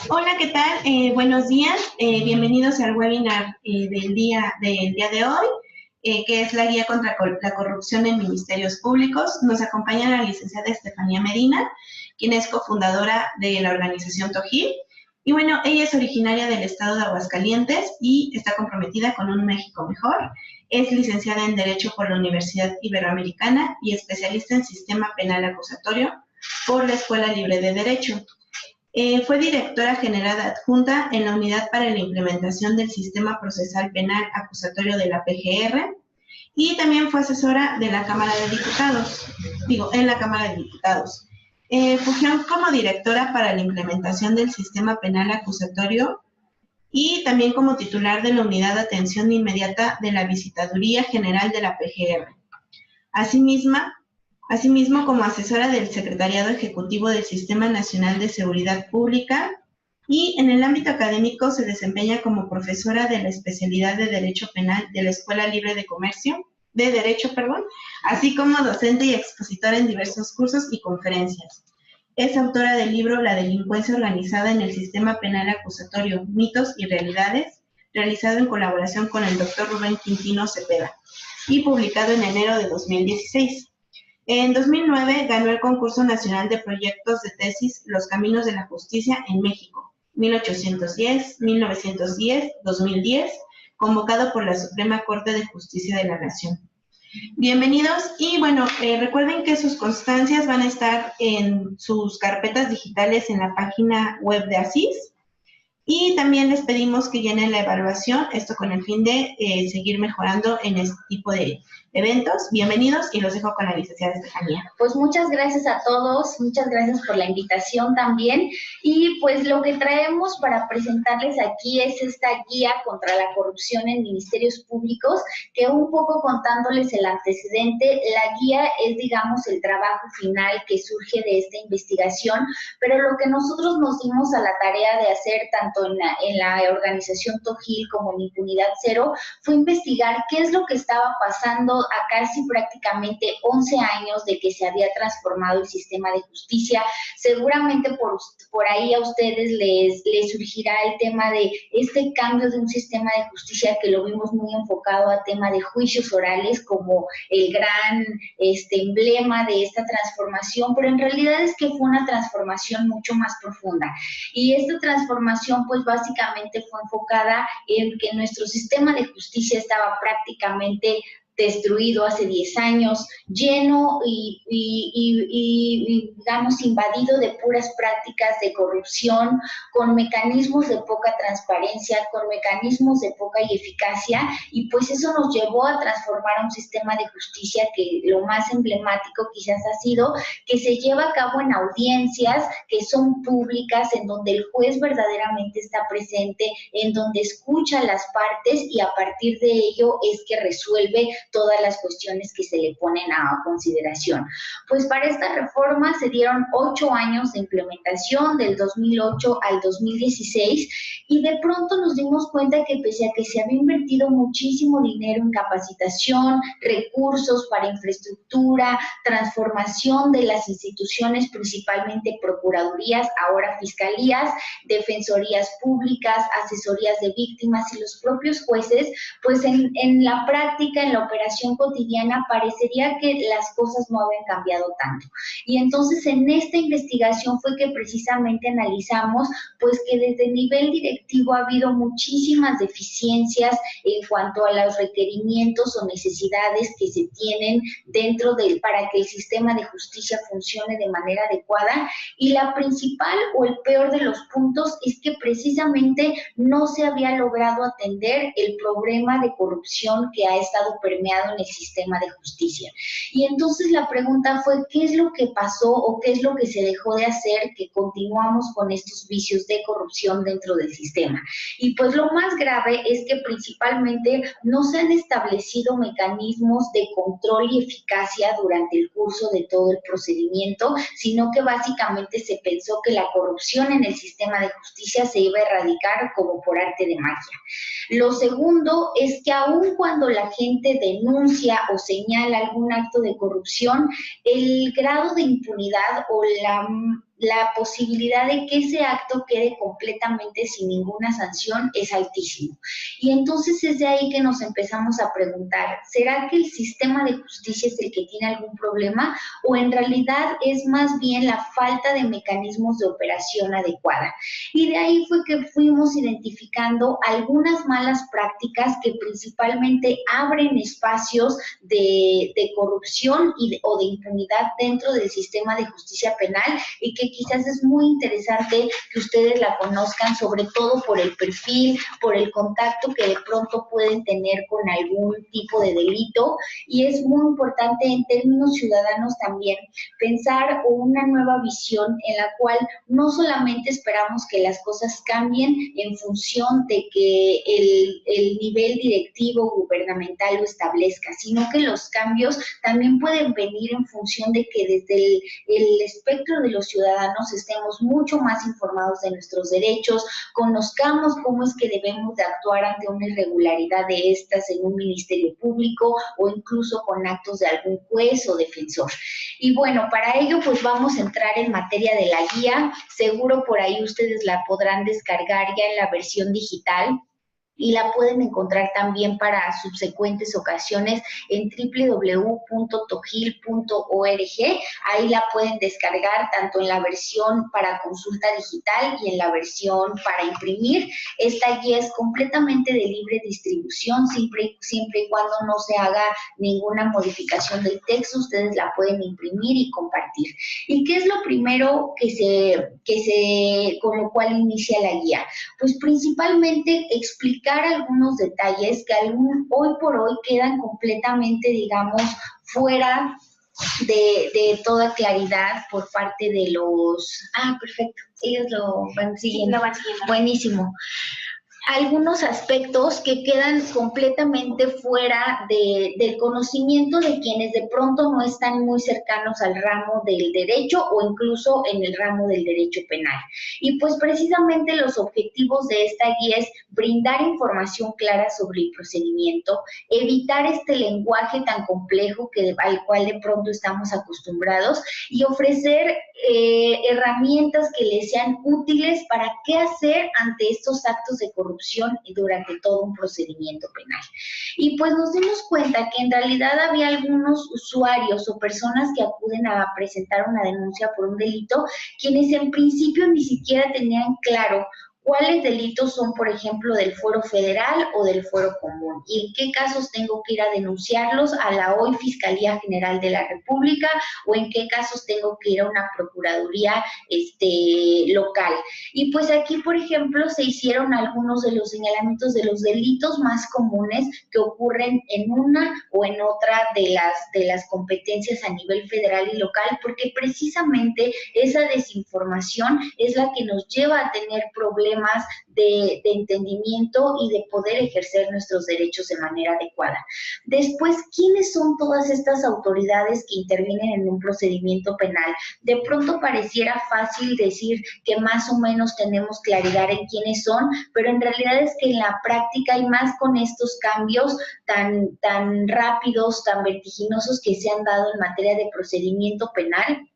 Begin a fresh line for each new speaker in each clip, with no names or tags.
Hola, ¿qué tal? Buenos días. Bienvenidos al webinar del día de hoy, que es la guía contra la corrupción en ministerios públicos. Nos acompaña la licenciada Estefanía Medina, quien es cofundadora de la organización TOGIL. Y bueno, ella es originaria del estado de Aguascalientes y está comprometida con un México mejor. Es licenciada en Derecho por la Universidad Iberoamericana y especialista en Sistema Penal Acusatorio por la Escuela Libre de Derecho. Fue directora general adjunta en la Unidad para la Implementación del Sistema Procesal Penal Acusatorio de la PGR y también fue asesora de la Cámara de Diputados, en la Cámara de Diputados. Fungió como directora para la implementación del Sistema Penal Acusatorio y también como titular de la Unidad de Atención Inmediata de la Visitaduría General de la PGR. Asimismo, como asesora del Secretariado Ejecutivo del Sistema Nacional de Seguridad Pública y en el ámbito académico se desempeña como profesora de la especialidad de Derecho Penal de la Escuela Libre de Derecho, así como docente y expositora en diversos cursos y conferencias. Es autora del libro La delincuencia organizada en el sistema penal acusatorio, mitos y realidades, realizado en colaboración con el doctor Rubén Quintino Cepeda y publicado en enero de 2016. En 2009 ganó el Concurso Nacional de Proyectos de Tesis Los Caminos de la Justicia en México, 1810, 1910, 2010, convocado por la Suprema Corte de Justicia de la Nación. Bienvenidos y bueno, recuerden que sus constancias van a estar en sus carpetas digitales en la página web de ASIS y también les pedimos que llenen la evaluación, esto con el fin de seguir mejorando en este tipo de eventos. Bienvenidos y los dejo con la licenciada Estefanía.
Pues muchas gracias a todos, muchas gracias por la invitación también. Y pues lo que traemos para presentarles aquí es esta guía contra la corrupción en ministerios públicos, que un poco contándoles el antecedente, la guía es, digamos, el trabajo final que surge de esta investigación, pero lo que nosotros nos dimos a la tarea de hacer, tanto en la organización TOGIL como en Impunidad Cero, fue investigar qué es lo que estaba pasando a casi prácticamente 11 años de que se había transformado el sistema de justicia. Seguramente por ahí a ustedes les surgirá el tema de este cambio de un sistema de justicia que lo vimos muy enfocado a tema de juicios orales como el gran emblema de esta transformación, pero en realidad es que fue una transformación mucho más profunda. Y esta transformación pues básicamente fue enfocada en que nuestro sistema de justicia estaba prácticamente destruido hace 10 años, lleno y digamos, invadido de puras prácticas de corrupción, con mecanismos de poca transparencia, con mecanismos de poca eficacia, y pues eso nos llevó a transformar a un sistema de justicia que lo más emblemático quizás ha sido que se lleva a cabo en audiencias que son públicas, en donde el juez verdaderamente está presente, en donde escucha a las partes y a partir de ello es que resuelve todas las cuestiones que se le ponen a consideración. Pues para esta reforma se dieron 8 años de implementación, del 2008 al 2016, y de pronto nos dimos cuenta que pese a que se había invertido muchísimo dinero en capacitación, recursos para infraestructura, transformación de las instituciones, principalmente procuradurías, ahora fiscalías, defensorías públicas, asesorías de víctimas y los propios jueces, pues en la práctica, en la operación cotidiana, parecería que las cosas no habían cambiado tanto. Y entonces en esta investigación fue que precisamente analizamos pues que desde el nivel directivo ha habido muchísimas deficiencias en cuanto a los requerimientos o necesidades que se tienen dentro para que el sistema de justicia funcione de manera adecuada, y la principal o el peor de los puntos es que precisamente no se había logrado atender el problema de corrupción que ha estado permeado en el sistema de justicia. Y entonces la pregunta fue, ¿qué es lo que pasó o qué es lo que se dejó de hacer que continuamos con estos vicios de corrupción dentro del sistema? Y pues lo más grave es que principalmente no se han establecido mecanismos de control y eficacia durante el curso de todo el procedimiento, sino que básicamente se pensó que la corrupción en el sistema de justicia se iba a erradicar como por arte de magia. Lo segundo es que aun cuando la gente denuncia o señala algún acto de corrupción, el grado de impunidad o la posibilidad de que ese acto quede completamente sin ninguna sanción es altísimo. Y entonces es de ahí que nos empezamos a preguntar, ¿será que el sistema de justicia es el que tiene algún problema o en realidad es más bien la falta de mecanismos de operación adecuada? Y de ahí fue que fuimos identificando algunas malas prácticas que principalmente abren espacios de corrupción o de impunidad dentro del sistema de justicia penal y que quizás es muy interesante que ustedes la conozcan, sobre todo por el perfil, por el contacto que de pronto pueden tener con algún tipo de delito, y es muy importante en términos ciudadanos también pensar una nueva visión en la cual no solamente esperamos que las cosas cambien en función de que el nivel directivo gubernamental lo establezca, sino que los cambios también pueden venir en función de que desde el espectro de los ciudadanos estemos mucho más informados de nuestros derechos, conozcamos cómo es que debemos de actuar ante una irregularidad de estas en un ministerio público o incluso con actos de algún juez o defensor. Y bueno, para ello pues vamos a entrar en materia de la guía. Seguro por ahí ustedes la podrán descargar ya en la versión digital y la pueden encontrar también para subsecuentes ocasiones en www.togil.org. Ahí la pueden descargar tanto en la versión para consulta digital y en la versión para imprimir. Esta guía es completamente de libre distribución, siempre y cuando no se haga ninguna modificación del texto, ustedes la pueden imprimir y compartir. ¿Y qué es lo primero con lo cual inicia la guía? Pues principalmente explicar algunos detalles que hoy por hoy quedan completamente, digamos, fuera de toda claridad por parte de los... Ah, perfecto, ellos lo van siguiendo. Buenísimo. Algunos aspectos que quedan completamente fuera del conocimiento de quienes de pronto no están muy cercanos al ramo del derecho o incluso en el ramo del derecho penal. Y pues precisamente los objetivos de esta guía es brindar información clara sobre el procedimiento, evitar este lenguaje tan complejo al cual de pronto estamos acostumbrados y ofrecer herramientas que les sean útiles para qué hacer ante estos actos de corrupción durante todo un procedimiento penal. Y pues nos dimos cuenta que en realidad había algunos usuarios o personas que acuden a presentar una denuncia por un delito, quienes en principio ni siquiera tenían claro cuáles delitos son, por ejemplo, del fuero federal o del fuero común y en qué casos tengo que ir a denunciarlos a la hoy Fiscalía General de la República o en qué casos tengo que ir a una procuraduría local. Y pues aquí, por ejemplo, se hicieron algunos de los señalamientos de los delitos más comunes que ocurren en una o en otra de las competencias a nivel federal y local, porque precisamente esa desinformación es la que nos lleva a tener problemas de entendimiento y de poder ejercer nuestros derechos de manera adecuada. Después, ¿quiénes son todas estas autoridades que intervienen en un procedimiento penal? De pronto pareciera fácil decir que más o menos tenemos claridad en quiénes son, pero en realidad es que en la práctica y más con estos cambios tan rápidos, tan vertiginosos que se han dado en materia de procedimiento penal,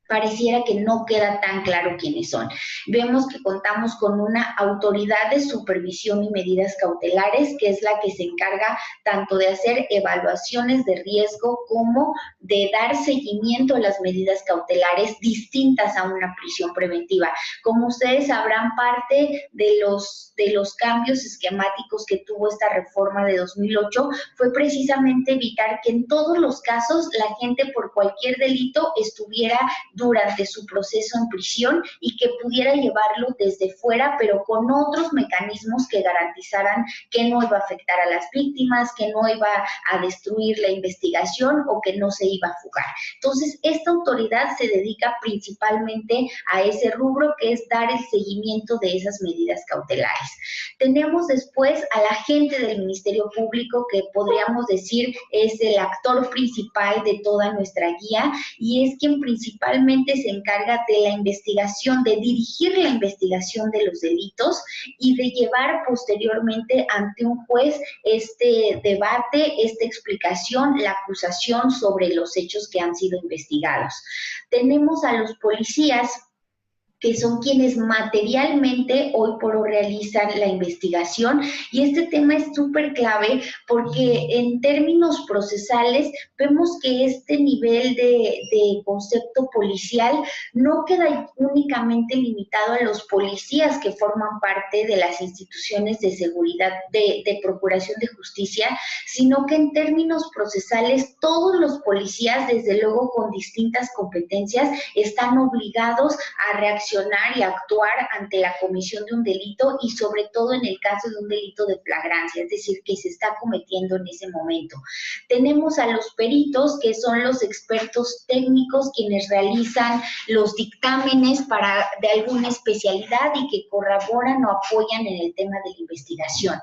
pareciera que no queda tan claro quiénes son. Vemos que contamos con una autoridad de supervisión y medidas cautelares, que es la que se encarga tanto de hacer evaluaciones de riesgo como de dar seguimiento a las medidas cautelares distintas a una prisión preventiva. Como ustedes sabrán, parte de los cambios esquemáticos que tuvo esta reforma de 2008 fue precisamente evitar que en todos los casos la gente por cualquier delito estuviera durante su proceso en prisión y que pudiera llevarlo desde fuera, pero con otros mecanismos que garantizaran que no iba a afectar a las víctimas, que no iba a destruir la investigación o que no se iba a fugar. Entonces, esta autoridad se dedica principalmente a ese rubro, que es dar el seguimiento de esas medidas cautelares. Tenemos después al agente del Ministerio Público, que podríamos decir es el actor principal de toda nuestra guía y es quien principalmente se encarga de la investigación, de dirigir la investigación de los delitos y de llevar posteriormente ante un juez este debate, esta explicación, la acusación sobre los hechos que han sido investigados. Tenemos a los policías, que son quienes materialmente hoy por hoy realizan la investigación. Y este tema es súper clave porque en términos procesales vemos que este nivel de concepto policial no queda únicamente limitado a los policías que forman parte de las instituciones de seguridad, de procuración de justicia, sino que en términos procesales todos los policías, desde luego con distintas competencias, están obligados a reaccionar y actuar ante la comisión de un delito y sobre todo en el caso de un delito de flagrancia, es decir, que se está cometiendo en ese momento. Tenemos a los peritos, que son los expertos técnicos quienes realizan los dictámenes de alguna especialidad y que corroboran o apoyan en el tema de la investigación.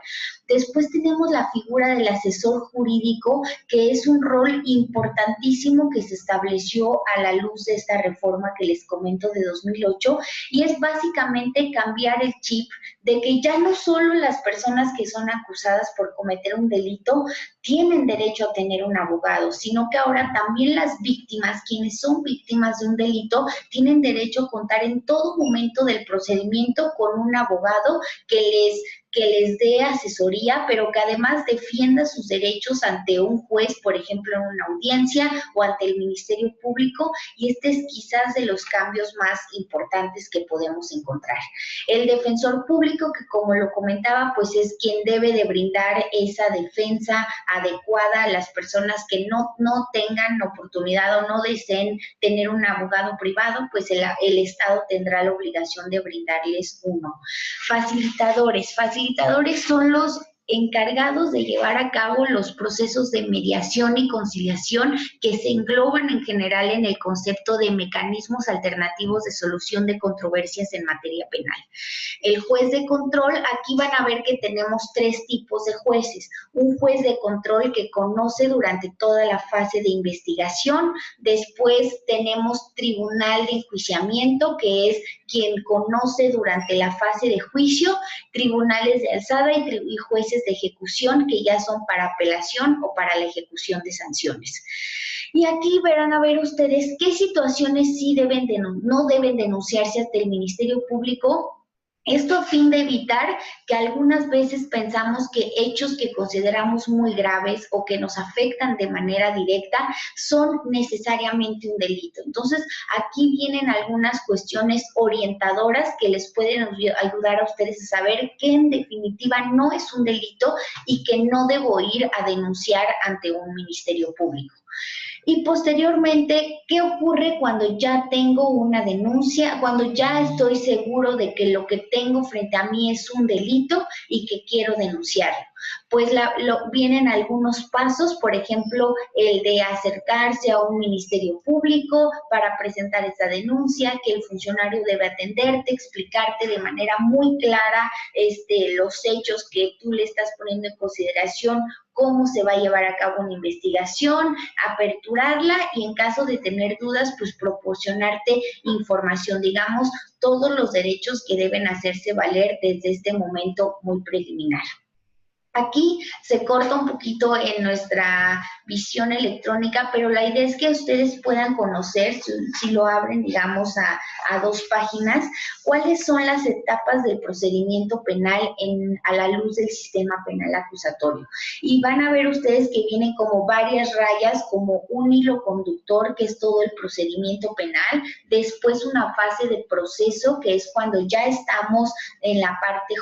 Después tenemos la figura del asesor jurídico, que es un rol importantísimo que se estableció a la luz de esta reforma que les comento de 2008, y es básicamente cambiar el chip de que ya no solo las personas que son acusadas por cometer un delito tienen derecho a tener un abogado, sino que ahora también las víctimas, quienes son víctimas de un delito, tienen derecho a contar en todo momento del procedimiento con un abogado que les dé asesoría, pero que además defienda sus derechos ante un juez, por ejemplo, en una audiencia o ante el Ministerio Público, y este es quizás de los cambios más importantes que podemos encontrar. El defensor público, que como lo comentaba, pues es quien debe de brindar esa defensa adecuada a las personas que no tengan oportunidad o no deseen tener un abogado privado, pues el Estado tendrá la obligación de brindarles uno. Facilitadores son los encargados de llevar a cabo los procesos de mediación y conciliación que se engloban en general en el concepto de mecanismos alternativos de solución de controversias en materia penal. El juez de control, aquí van a ver que tenemos tres tipos de jueces. Un juez de control que conoce durante toda la fase de investigación. Después tenemos tribunal de enjuiciamiento, que es quien conoce durante la fase de juicio, tribunales de alzada y jueces de ejecución, que ya son para apelación o para la ejecución de sanciones. Y aquí verán a ver ustedes qué situaciones sí no deben denunciarse ante el Ministerio Público. Esto a fin de evitar que algunas veces pensamos que hechos que consideramos muy graves o que nos afectan de manera directa son necesariamente un delito. Entonces, aquí vienen algunas cuestiones orientadoras que les pueden ayudar a ustedes a saber que en definitiva no es un delito y que no debo ir a denunciar ante un Ministerio Público. Y posteriormente, ¿qué ocurre cuando ya tengo una denuncia, cuando ya estoy seguro de que lo que tengo frente a mí es un delito y que quiero denunciarlo? Pues vienen algunos pasos, por ejemplo, el de acercarse a un ministerio público para presentar esa denuncia, que el funcionario debe atenderte, explicarte de manera muy clara los hechos que tú le estás poniendo en consideración, cómo se va a llevar a cabo una investigación, aperturarla y en caso de tener dudas, pues proporcionarte información, digamos, todos los derechos que deben hacerse valer desde este momento muy preliminar. Aquí se corta un poquito en nuestra visión electrónica, pero la idea es que ustedes puedan conocer, si lo abren, digamos, a dos páginas, cuáles son las etapas del procedimiento penal a la luz del sistema penal acusatorio. Y van a ver ustedes que vienen como varias rayas, como un hilo conductor, que es todo el procedimiento penal, después una fase de proceso, que es cuando ya estamos en la parte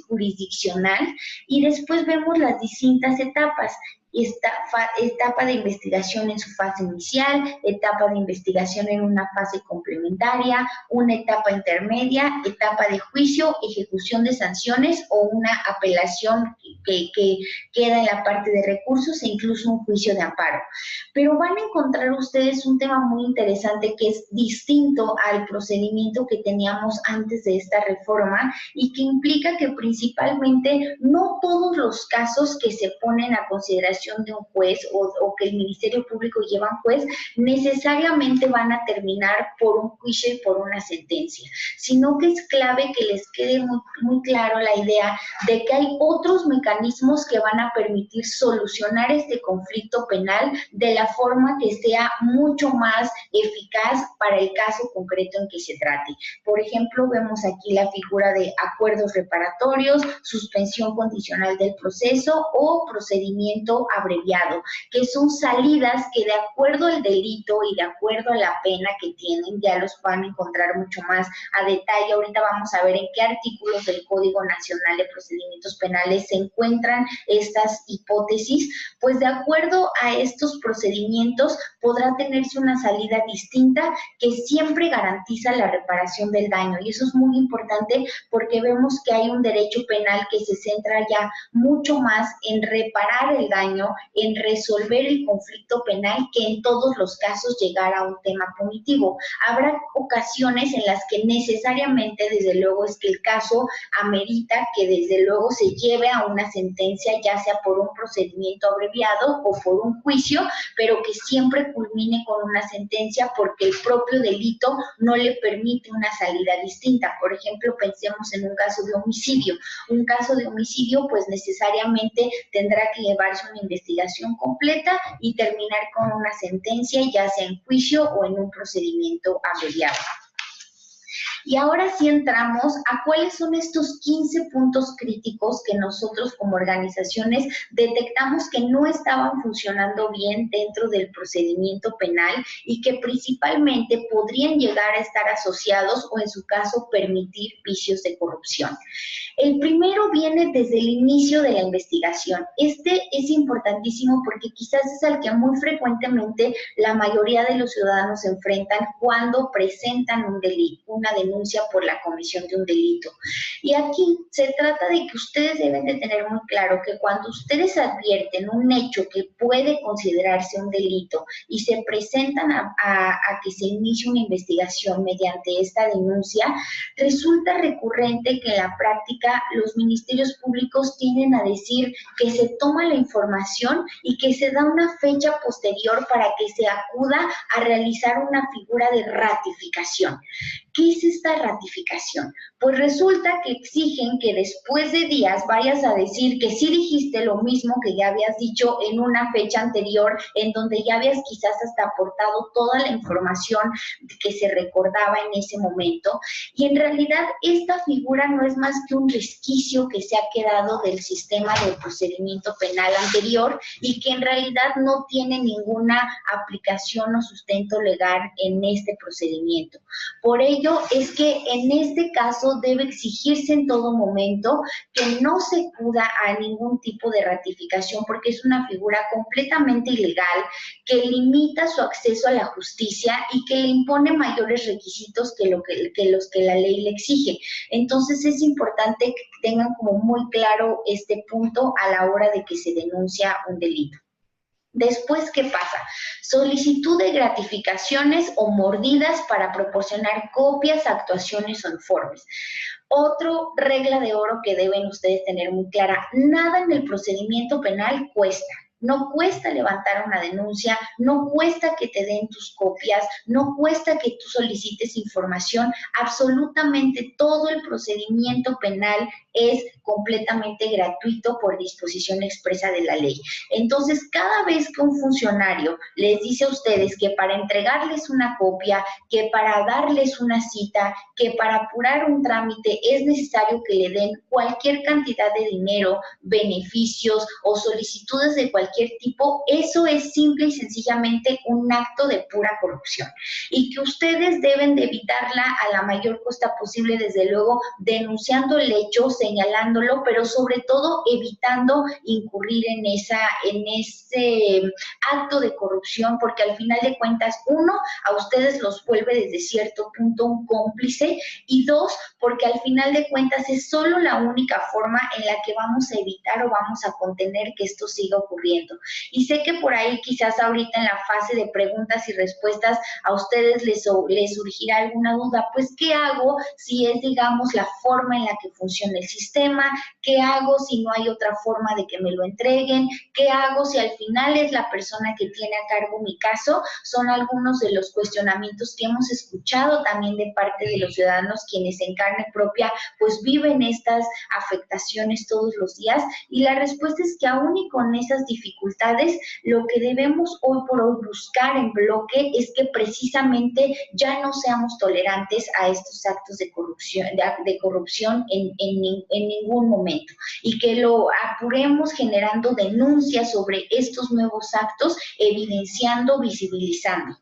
jurisdiccional, y después vemos las distintas etapas. Etapa de investigación en su fase inicial, etapa de investigación en una fase complementaria, una etapa intermedia, etapa de juicio, ejecución de sanciones o una apelación que queda en la parte de recursos e incluso un juicio de amparo. Pero van a encontrar ustedes un tema muy interesante que es distinto al procedimiento que teníamos antes de esta reforma y que implica que principalmente no todos los casos que se ponen a consideración investigación de un juez o que el Ministerio Público lleva a un juez, necesariamente van a terminar por un juicio y por una sentencia, sino que es clave que les quede muy claro la idea de que hay otros mecanismos que van a permitir solucionar este conflicto penal de la forma que sea mucho más eficaz para el caso concreto en que se trate. Por ejemplo, vemos aquí la figura de acuerdos reparatorios, suspensión condicional del proceso o procedimiento abreviado, que son salidas que de acuerdo al delito y de acuerdo a la pena que tienen, ya los van a encontrar mucho más a detalle. Ahorita vamos a ver en qué artículos del Código Nacional de Procedimientos Penales se encuentran estas hipótesis, pues de acuerdo a estos procedimientos podrá tenerse una salida distinta que siempre garantiza la reparación del daño, y eso es muy importante porque vemos que hay un derecho penal que se centra ya mucho más en reparar el daño, en resolver el conflicto penal, que en todos los casos llegar a un tema punitivo. Habrá ocasiones en las que necesariamente, desde luego, es que el caso amerita que desde luego se lleve a una sentencia, ya sea por un procedimiento abreviado o por un juicio, pero que siempre culmine con una sentencia porque el propio delito no le permite una salida distinta. Por ejemplo, pensemos en un caso de homicidio. Un caso de homicidio pues necesariamente tendrá que llevarse una investigación completa y terminar con una sentencia, ya sea en juicio o en un procedimiento abreviado. Y ahora sí entramos a cuáles son estos 15 puntos críticos que nosotros como organizaciones detectamos que no estaban funcionando bien dentro del procedimiento penal y que principalmente podrían llegar a estar asociados o en su caso permitir vicios de corrupción. El primero viene desde el inicio de la investigación. Este es importantísimo porque quizás es al que muy frecuentemente la mayoría de los ciudadanos se enfrentan cuando presentan un delito, una denuncia por la comisión de un delito. Y aquí se trata de que ustedes deben de tener muy claro que cuando ustedes advierten un hecho que puede considerarse un delito y se presentan a que se inicie una investigación mediante esta denuncia, resulta recurrente que en la práctica los ministerios públicos tienden a decir que se toma la información y que se da una fecha posterior para que se acuda a realizar una figura de ratificación. ¿Qué es esta ratificación? Pues resulta que exigen que después de días vayas a decir que sí dijiste lo mismo que ya habías dicho en una fecha anterior, en donde ya habías quizás hasta aportado toda la información que se recordaba en ese momento. Y en realidad esta figura no es más que un resquicio que se ha quedado del sistema del procedimiento penal anterior y que en realidad no tiene ninguna aplicación o sustento legal en este procedimiento. Por ello es que en este caso debe exigirse en todo momento que no se acuda a ningún tipo de ratificación porque es una figura completamente ilegal que limita su acceso a la justicia y que le impone mayores requisitos que los que la ley le exige. Entonces es importante que tengan como muy claro este punto a la hora de que se denuncia un delito. Después, ¿qué pasa? Solicitud de gratificaciones o mordidas para proporcionar copias, actuaciones o informes. Otra regla de oro que deben ustedes tener muy clara: nada en el procedimiento penal cuesta. No cuesta levantar una denuncia, no cuesta que te den tus copias, no cuesta que tú solicites información. Absolutamente todo el procedimiento penal es completamente gratuito por disposición expresa de la ley. Entonces, cada vez que un funcionario les dice a ustedes que para entregarles una copia, que para darles una cita, que para apurar un trámite es necesario que le den cualquier cantidad de dinero, beneficios o solicitudes de cualquier tipo, eso es simple y sencillamente un acto de pura corrupción y que ustedes deben de evitarla a la mayor costa posible, desde luego denunciando el hecho, señalándolo, pero sobre todo evitando incurrir en ese acto de corrupción, porque al final de cuentas, uno, a ustedes los vuelve desde cierto punto un cómplice, y dos, porque al final de cuentas es solo la única forma en la que vamos a evitar o vamos a contener que esto siga ocurriendo ocurriendo. Y sé que por ahí quizás ahorita en la fase de preguntas y respuestas a ustedes les surgirá alguna duda, pues ¿qué hago si es, digamos, la forma en la que funciona el sistema? ¿Qué hago si no hay otra forma de que me lo entreguen? ¿Qué hago si al final es la persona que tiene a cargo mi caso? Son algunos de los cuestionamientos que hemos escuchado también de parte de los ciudadanos, quienes en carne propia pues viven estas afectaciones todos los días, y la respuesta es que aún y con esas dificultades, lo que debemos hoy por hoy buscar en bloque es que precisamente ya no seamos tolerantes a estos actos de corrupción en ningún momento, y que lo apuremos generando denuncias sobre estos nuevos actos, evidenciando, visibilizando.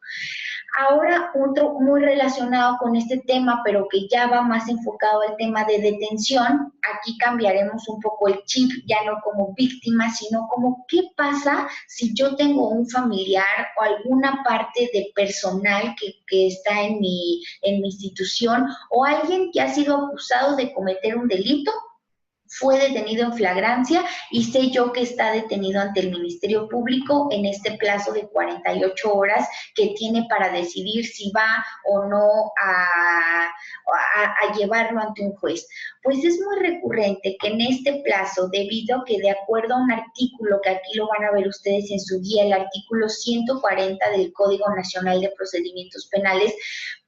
Ahora, otro muy relacionado con este tema, pero que ya va más enfocado al tema de detención, aquí cambiaremos un poco el chip, ya no como víctima, sino como qué pasa si yo tengo un familiar o alguna parte de personal que está en mi institución, o alguien que ha sido acusado de cometer un delito, fue detenido en flagrancia y sé yo que está detenido ante el Ministerio Público en este plazo de 48 horas que tiene para decidir si va o no a llevarlo ante un juez. Pues es muy recurrente que en este plazo, debido a que de acuerdo a un artículo que aquí lo van a ver ustedes en su guía, el artículo 140 del Código Nacional de Procedimientos Penales,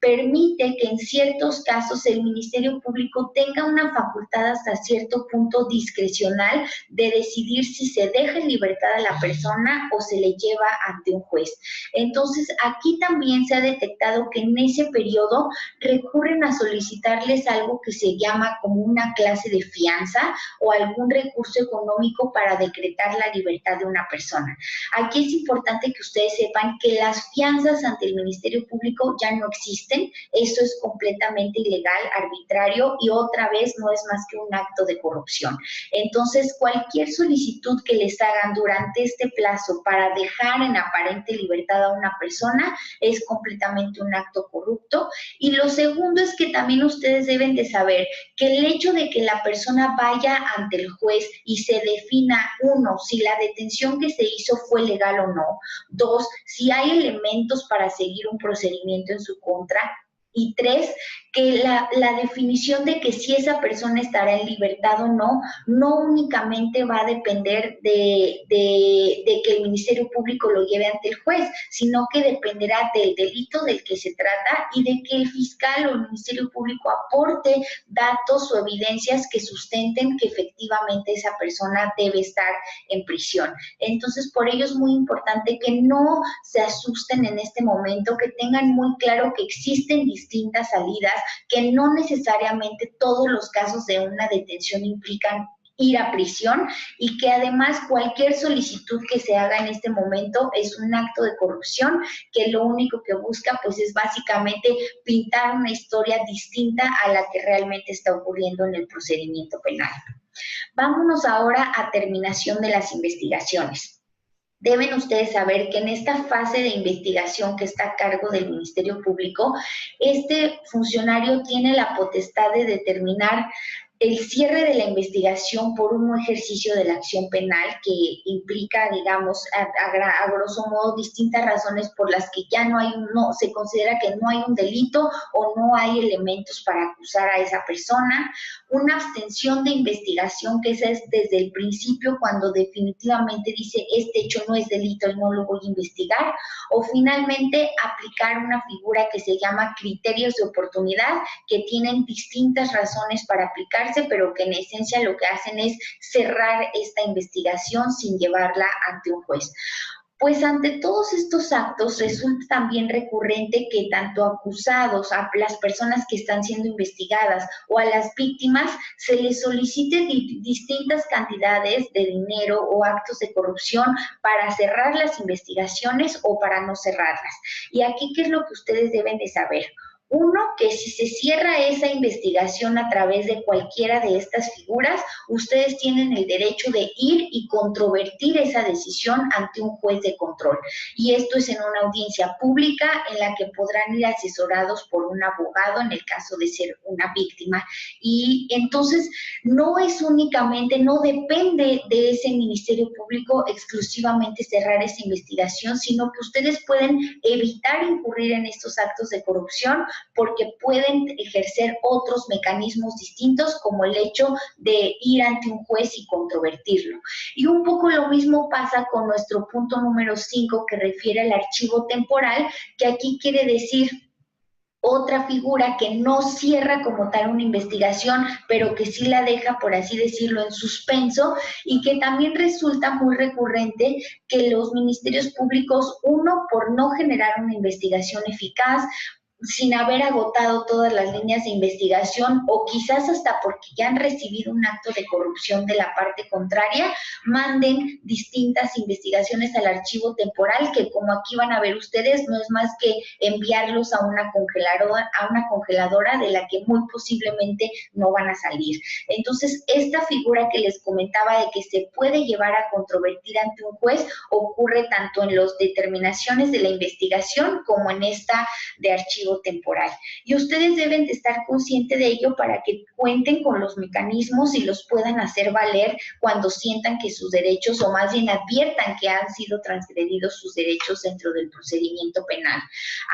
permite que en ciertos casos el Ministerio Público tenga una facultad hasta cierto punto discrecional de decidir si se deja en libertad a la persona o se le lleva ante un juez. Entonces, aquí también se ha detectado que en ese periodo recurren a solicitarles algo que se llama como una clase de fianza o algún recurso económico para decretar la libertad de una persona. Aquí es importante que ustedes sepan que las fianzas ante el Ministerio Público ya no existen. Eso es completamente ilegal, arbitrario, y otra vez no es más que un acto de corrupción. Entonces, cualquier solicitud que les hagan durante este plazo para dejar en aparente libertad a una persona es completamente un acto corrupto. Y lo segundo es que también ustedes deben de saber que el hecho de que la persona vaya ante el juez y se defina, uno, si la detención que se hizo fue legal o no; dos, si hay elementos para seguir un procedimiento en su contra; y tres, que la definición de que si esa persona estará en libertad o no, no únicamente va a depender de que el Ministerio Público lo lleve ante el juez, sino que dependerá del delito del que se trata y de que el fiscal o el Ministerio Público aporte datos o evidencias que sustenten que efectivamente esa persona debe estar en prisión. Entonces, por ello es muy importante que no se asusten en este momento, que tengan muy claro que existen distintas salidas, que no necesariamente todos los casos de una detención implican ir a prisión, y que además cualquier solicitud que se haga en este momento es un acto de corrupción que lo único que busca pues es básicamente pintar una historia distinta a la que realmente está ocurriendo en el procedimiento penal. Vámonos ahora a terminación de las investigaciones. Deben ustedes saber que en esta fase de investigación que está a cargo del Ministerio Público, este funcionario tiene la potestad de determinar el cierre de la investigación por un ejercicio de la acción penal que implica, digamos, a grosso modo, distintas razones por las que ya se considera que no hay un delito o no hay elementos para acusar a esa persona; una abstención de investigación, que esa es desde el principio cuando definitivamente dice este hecho no es delito y no lo voy a investigar; o finalmente aplicar una figura que se llama criterios de oportunidad, que tienen distintas razones para aplicarse, pero que en esencia lo que hacen es cerrar esta investigación sin llevarla ante un juez. Pues ante todos estos actos resulta también recurrente que tanto acusados, a las personas que están siendo investigadas o a las víctimas se les solicite distintas cantidades de dinero o actos de corrupción para cerrar las investigaciones o para no cerrarlas. Y aquí, ¿qué es lo que ustedes deben de saber? Uno, que si se cierra esa investigación a través de cualquiera de estas figuras, ustedes tienen el derecho de ir y controvertir esa decisión ante un juez de control. Y esto es en una audiencia pública en la que podrán ir asesorados por un abogado en el caso de ser una víctima. Y entonces no es únicamente, no depende de ese Ministerio Público exclusivamente cerrar esa investigación, sino que ustedes pueden evitar incurrir en estos actos de corrupción porque pueden ejercer otros mecanismos distintos, como el hecho de ir ante un juez y controvertirlo. Y un poco lo mismo pasa con nuestro punto número 5, que refiere al archivo temporal, que aquí quiere decir otra figura que no cierra como tal una investigación, pero que sí la deja, por así decirlo, en suspenso, y que también resulta muy recurrente que los ministerios públicos, uno, por no generar una investigación eficaz, sin haber agotado todas las líneas de investigación, o quizás hasta porque ya han recibido un acto de corrupción de la parte contraria, manden distintas investigaciones al archivo temporal, que como aquí van a ver ustedes, no es más que enviarlos a una congeladora de la que muy posiblemente no van a salir. Entonces, esta figura que les comentaba de que se puede llevar a controvertir ante un juez ocurre tanto en las determinaciones de la investigación como en esta de archivo temporal. Y ustedes deben de estar conscientes de ello para que cuenten con los mecanismos y los puedan hacer valer cuando sientan que sus derechos, o más bien adviertan que han sido transgredidos sus derechos dentro del procedimiento penal.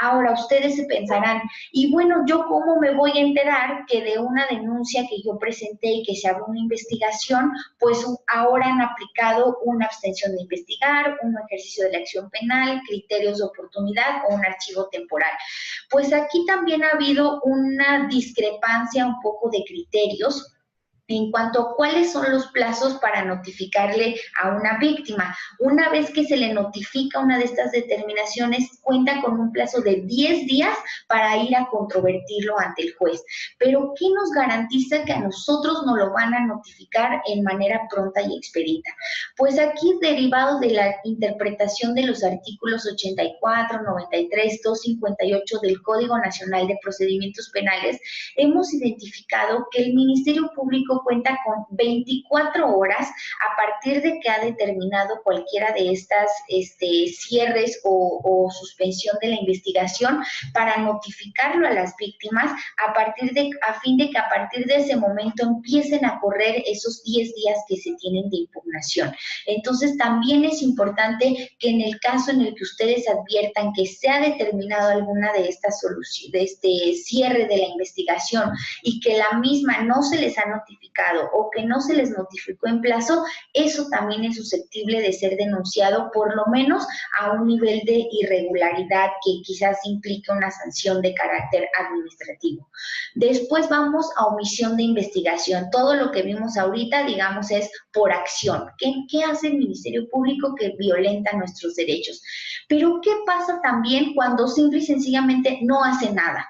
Ahora, ustedes se pensarán, y bueno, ¿yo cómo me voy a enterar que de una denuncia que yo presenté y que se abrió una investigación, pues ahora han aplicado una abstención de investigar, un ejercicio de la acción penal, criterios de oportunidad o un archivo temporal? Pues aquí también ha habido una discrepancia un poco de criterios en cuanto a cuáles son los plazos para notificarle a una víctima. Una vez que se le notifica una de estas determinaciones, cuenta con un plazo de 10 días para ir a controvertirlo ante el juez. Pero, ¿qué nos garantiza que a nosotros nos lo van a notificar en manera pronta y expedita? Pues aquí, derivado de la interpretación de los artículos 84, 93, 258 del Código Nacional de Procedimientos Penales, hemos identificado que el Ministerio Público cuenta con 24 horas a partir de que ha determinado cualquiera de estas cierres o suspensión de la investigación para notificarlo a las víctimas a fin de que a partir de ese momento empiecen a correr esos 10 días que se tienen de impugnación. Entonces, también es importante que en el caso en el que ustedes adviertan que se ha determinado alguna de estas soluciones, de este cierre de la investigación, y que la misma no se les ha notificado o que no se les notificó en plazo, eso también es susceptible de ser denunciado, por lo menos a un nivel de irregularidad que quizás implique una sanción de carácter administrativo. Después vamos a omisión de investigación. Todo lo que vimos ahorita, digamos, es por acción. ¿Qué hace el Ministerio Público que violenta nuestros derechos? Pero ¿qué pasa también cuando simple y sencillamente no hace nada?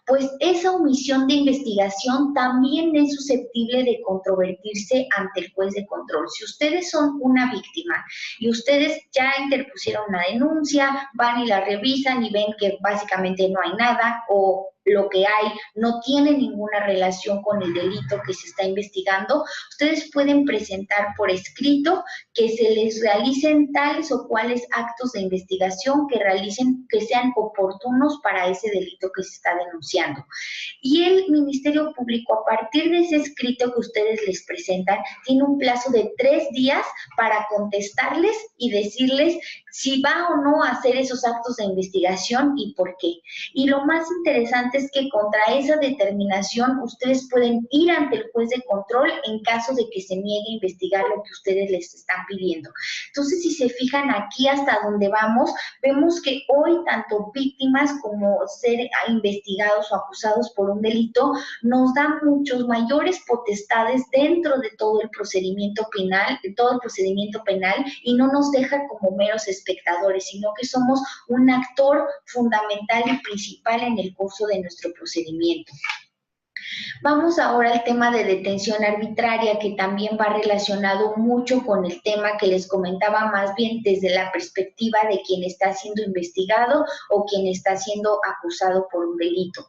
Pues esa omisión de investigación también es susceptible de controvertirse ante el juez de control. Si ustedes son una víctima y ustedes ya interpusieron una denuncia, van y la revisan y ven que básicamente no hay nada, o lo que hay no tiene ninguna relación con el delito que se está investigando, ustedes pueden presentar por escrito que se les realicen tales o cuales actos de investigación que sean oportunos para ese delito que se está denunciando. Y el Ministerio Público, a partir de ese escrito que ustedes les presentan, tiene un plazo de 3 días para contestarles y decirles si va o no a hacer esos actos de investigación y por qué. Y lo más interesante es que contra esa determinación ustedes pueden ir ante el juez de control en caso de que se niegue a investigar lo que ustedes les están pidiendo. Entonces, si se fijan aquí hasta donde vamos, vemos que hoy tanto víctimas como ser investigados o acusados por un delito nos dan muchos mayores potestades dentro de todo el procedimiento penal, y no nos deja como meros espectadores, sino que somos un actor fundamental y principal en el curso de nuestro procedimiento. Vamos ahora al tema de detención arbitraria, que también va relacionado mucho con el tema que les comentaba, más bien desde la perspectiva de quien está siendo investigado o quien está siendo acusado por un delito.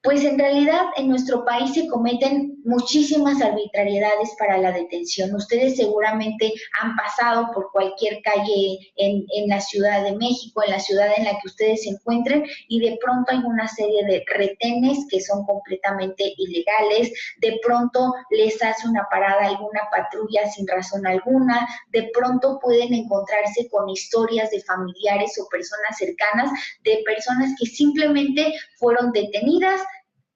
Pues en realidad en nuestro país se cometen muchísimas arbitrariedades para la detención. Ustedes seguramente han pasado por cualquier calle en la Ciudad de México, en la ciudad en la que ustedes se encuentren, y de pronto hay una serie de retenes que son completamente ilegales. De pronto les hace una parada alguna patrulla sin razón alguna. De pronto pueden encontrarse con historias de familiares o personas cercanas, de personas que simplemente fueron detenidas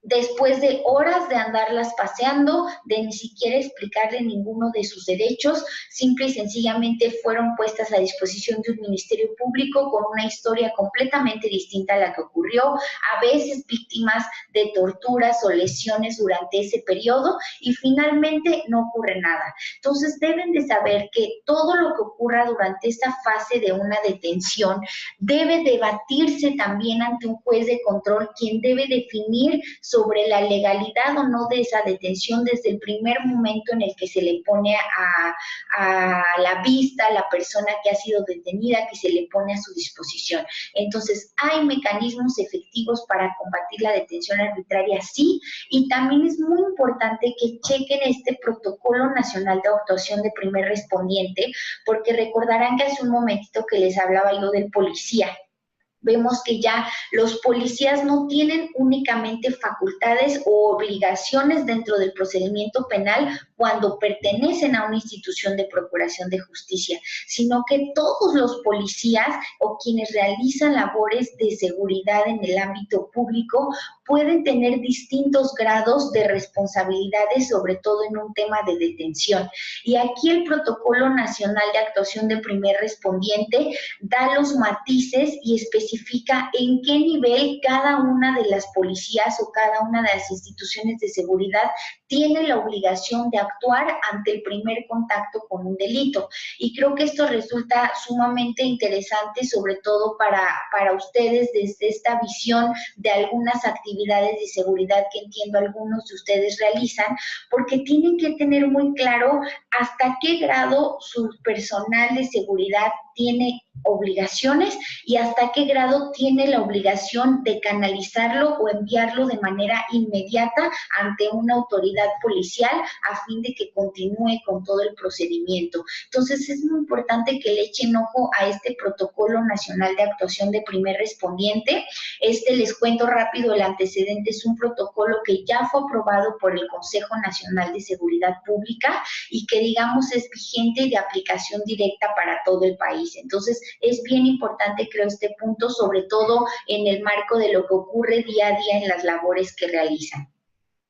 después de horas de andarlas paseando, de ni siquiera explicarle ninguno de sus derechos, simple y sencillamente fueron puestas a disposición de un ministerio público con una historia completamente distinta a la que ocurrió, a veces víctimas de torturas o lesiones durante ese periodo, y finalmente no ocurre nada. Entonces deben de saber que todo lo que ocurra durante esta fase de una detención debe debatirse también ante un juez de control, quien debe definir sobre la legalidad o no de esa detención desde el primer momento en el que se le pone a la vista a la persona que ha sido detenida, que se le pone a su disposición. Entonces, hay mecanismos efectivos para combatir la detención arbitraria, sí, y también es muy importante que chequen este protocolo nacional de actuación de primer respondiente, porque recordarán que hace un momentito que les hablaba yo del policía. Vemos que ya los policías no tienen únicamente facultades o obligaciones dentro del procedimiento penal cuando pertenecen a una institución de procuración de justicia, sino que todos los policías o quienes realizan labores de seguridad en el ámbito público pueden tener distintos grados de responsabilidades, sobre todo en un tema de detención. Y aquí el Protocolo Nacional de Actuación de Primer Respondiente da los matices y especifica en qué nivel cada una de las policías o cada una de las instituciones de seguridad tiene la obligación de actuar ante el primer contacto con un delito. Y creo que esto resulta sumamente interesante, sobre todo para ustedes desde esta visión de algunas actividades de seguridad que entiendo algunos de ustedes realizan, porque tienen que tener muy claro hasta qué grado su personal de seguridad tiene obligaciones y hasta qué grado tiene la obligación de canalizarlo o enviarlo de manera inmediata ante una autoridad policial a fin de que continúe con todo el procedimiento. Entonces es muy importante que le echen ojo a este Protocolo Nacional de Actuación de Primer Respondiente. Les cuento rápido el antecedente, es un protocolo que ya fue aprobado por el Consejo Nacional de Seguridad Pública y que digamos es vigente y de aplicación directa para todo el país. Entonces es bien importante, creo, este punto, sobre todo en el marco de lo que ocurre día a día en las labores que realizan.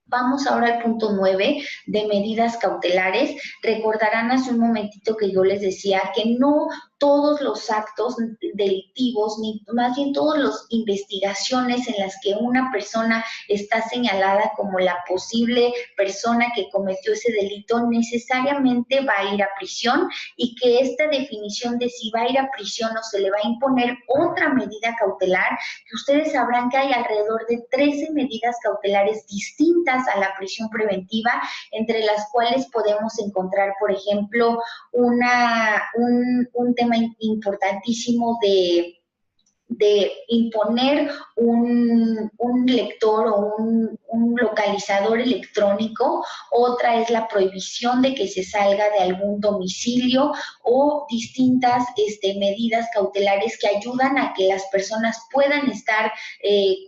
Vamos ahora al punto 9 de medidas cautelares. Recordarán hace un momentito que yo les decía que no todos los actos delictivos, ni más bien todas las investigaciones en las que una persona está señalada como la posible persona que cometió ese delito necesariamente va a ir a prisión, y que esta definición de si va a ir a prisión o se le va a imponer otra medida cautelar, que ustedes sabrán que hay alrededor de 13 medidas cautelares distintas a la prisión preventiva, entre las cuales podemos encontrar, por ejemplo, un tema importantísimo de imponer un lector o un localizador electrónico. Otra es la prohibición de que se salga de algún domicilio, o distintas medidas cautelares que ayudan a que las personas puedan estar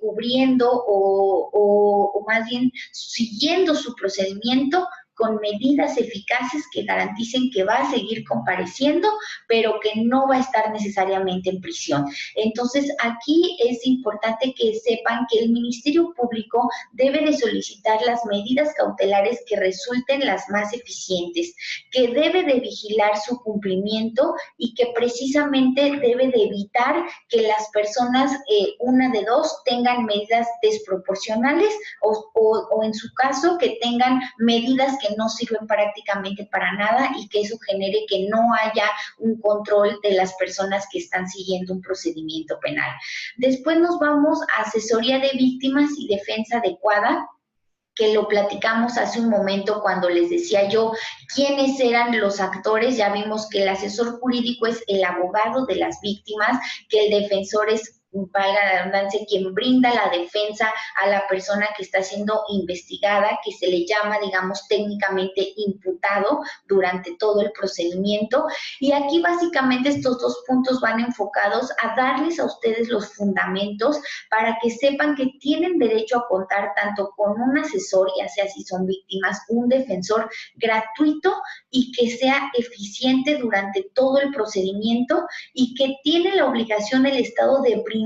cubriendo o más bien siguiendo su procedimiento con medidas eficaces que garanticen que va a seguir compareciendo, pero que no va a estar necesariamente en prisión. Entonces, aquí es importante que sepan que el Ministerio Público debe de solicitar las medidas cautelares que resulten las más eficientes, que debe de vigilar su cumplimiento y que precisamente debe de evitar que las personas, una de dos, tengan medidas desproporcionales o en su caso que tengan medidas que no sirven prácticamente para nada, y que eso genere que no haya un control de las personas que están siguiendo un procedimiento penal. Después nos vamos a asesoría de víctimas y defensa adecuada. que lo platicamos hace un momento cuando les decía yo quiénes eran los actores. Ya vimos que el asesor jurídico es el abogado de las víctimas, que el defensor es, valga la redundancia, quien brinda la defensa a la persona que está siendo investigada, que se le llama, digamos, técnicamente imputado durante todo el procedimiento. Y aquí básicamente estos dos puntos van enfocados a darles a ustedes los fundamentos para que sepan que tienen derecho a contar tanto con un asesor, ya sea si son víctimas, un defensor gratuito y que sea eficiente durante todo el procedimiento, y que tiene la obligación el Estado de brindarles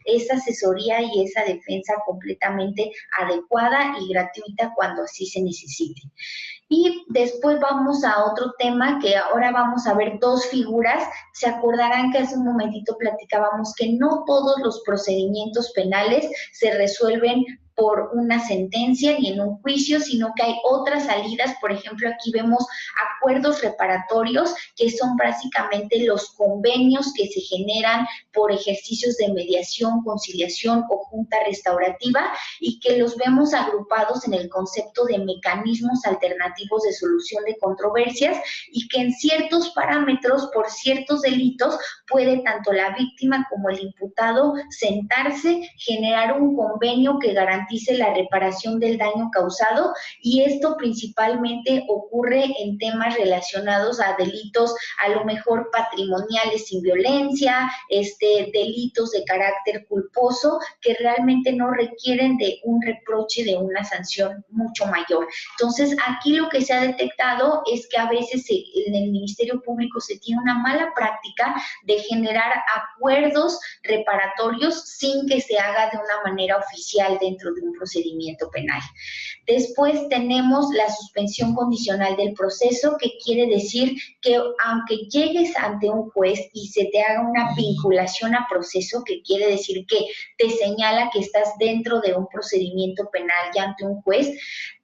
esa asesoría y esa defensa completamente adecuada y gratuita cuando así se necesite. Y después vamos a otro tema, que ahora vamos a ver dos figuras. Se acordarán que hace un momentito platicábamos que no todos los procedimientos penales se resuelven por una sentencia ni en un juicio, sino que hay otras salidas. Por ejemplo, aquí vemos acuerdos reparatorios, que son básicamente los convenios que se generan por ejercicios de mediación, conciliación o junta restaurativa, y que los vemos agrupados en el concepto de mecanismos alternativos de solución de controversias, y que en ciertos parámetros, por ciertos delitos, puede tanto la víctima como el imputado sentarse, generar un convenio que garantice la reparación del daño causado, y esto principalmente ocurre en temas relacionados a delitos a lo mejor patrimoniales sin violencia, delitos de carácter culposo que realmente no requieren de un reproche de una sanción mucho mayor. Entonces, aquí lo que se ha detectado es que a veces en el Ministerio Público se tiene una mala práctica de generar acuerdos reparatorios sin que se haga de una manera oficial dentro de un procedimiento penal. Después tenemos la suspensión condicional del proceso, que quiere decir que aunque llegues ante un juez y se te haga una vinculación a proceso, que quiere decir que te señala que estás dentro de un procedimiento penal ya ante un juez,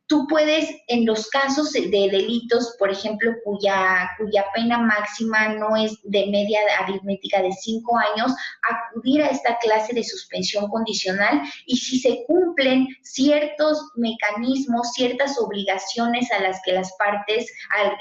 tú puedes, en los casos de delitos, por ejemplo, cuya pena máxima no es de media aritmética de 5 años, acudir a esta clase de suspensión condicional, y si se cumplen ciertos mecanismos, ciertas obligaciones a las que las partes,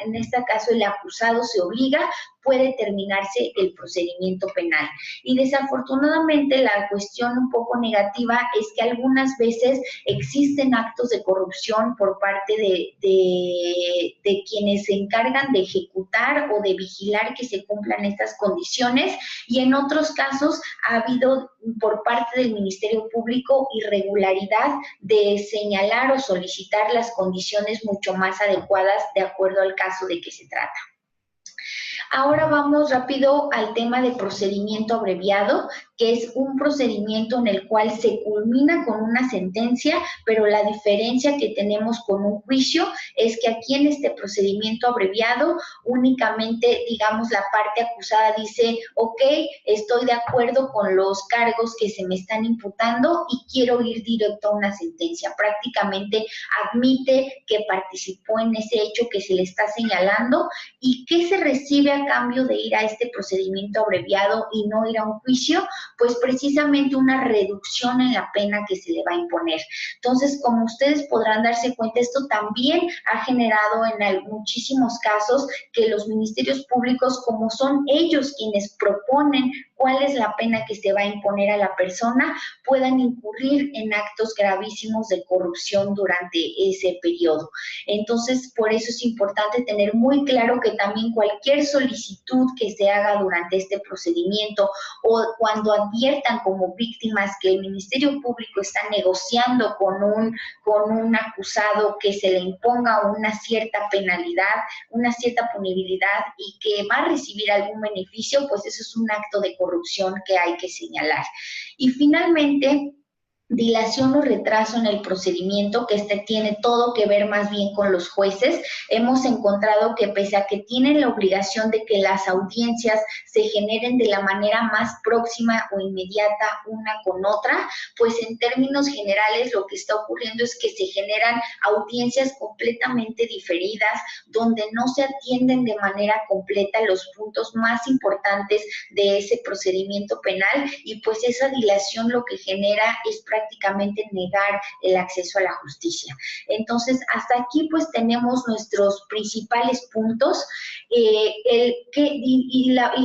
en este caso el acusado, se obliga, puede terminarse el procedimiento penal. Y desafortunadamente la cuestión un poco negativa es que algunas veces existen actos de corrupción por parte de quienes se encargan de ejecutar o de vigilar que se cumplan estas condiciones, y en otros casos ha habido por parte del Ministerio Público irregularidad de señalar o solicitar las condiciones mucho más adecuadas de acuerdo al caso de que se trata. Ahora vamos rápido al tema de procedimiento abreviado, que es un procedimiento en el cual se culmina con una sentencia, pero la diferencia que tenemos con un juicio es que aquí en este procedimiento abreviado únicamente, digamos, la parte acusada dice, ok, estoy de acuerdo con los cargos que se me están imputando y quiero ir directo a una sentencia. Prácticamente admite que participó en ese hecho que se le está señalando. ¿Y qué se recibe a cambio de ir a este procedimiento abreviado y no ir a un juicio? Pues precisamente una reducción en la pena que se le va a imponer. Entonces, como ustedes podrán darse cuenta, esto también ha generado en muchísimos casos que los ministerios públicos, como son ellos quienes proponen cuál es la pena que se va a imponer a la persona, puedan incurrir en actos gravísimos de corrupción durante ese periodo. Entonces, por eso es importante tener muy claro que también cualquier solicitud que se haga durante este procedimiento, o cuando adviertan como víctimas que el Ministerio Público está negociando con un acusado que se le imponga una cierta penalidad, una cierta punibilidad y que va a recibir algún beneficio, pues eso es un acto de corrupción que hay que señalar. Y finalmente, dilación o retraso en el procedimiento, que tiene todo que ver más bien con los jueces. Hemos encontrado que pese a que tienen la obligación de que las audiencias se generen de la manera más próxima o inmediata una con otra, pues en términos generales lo que está ocurriendo es que se generan audiencias completamente diferidas, donde no se atienden de manera completa los puntos más importantes de ese procedimiento penal, y pues esa dilación lo que genera es prácticamente negar el acceso a la justicia. Entonces, hasta aquí pues tenemos nuestros principales puntos.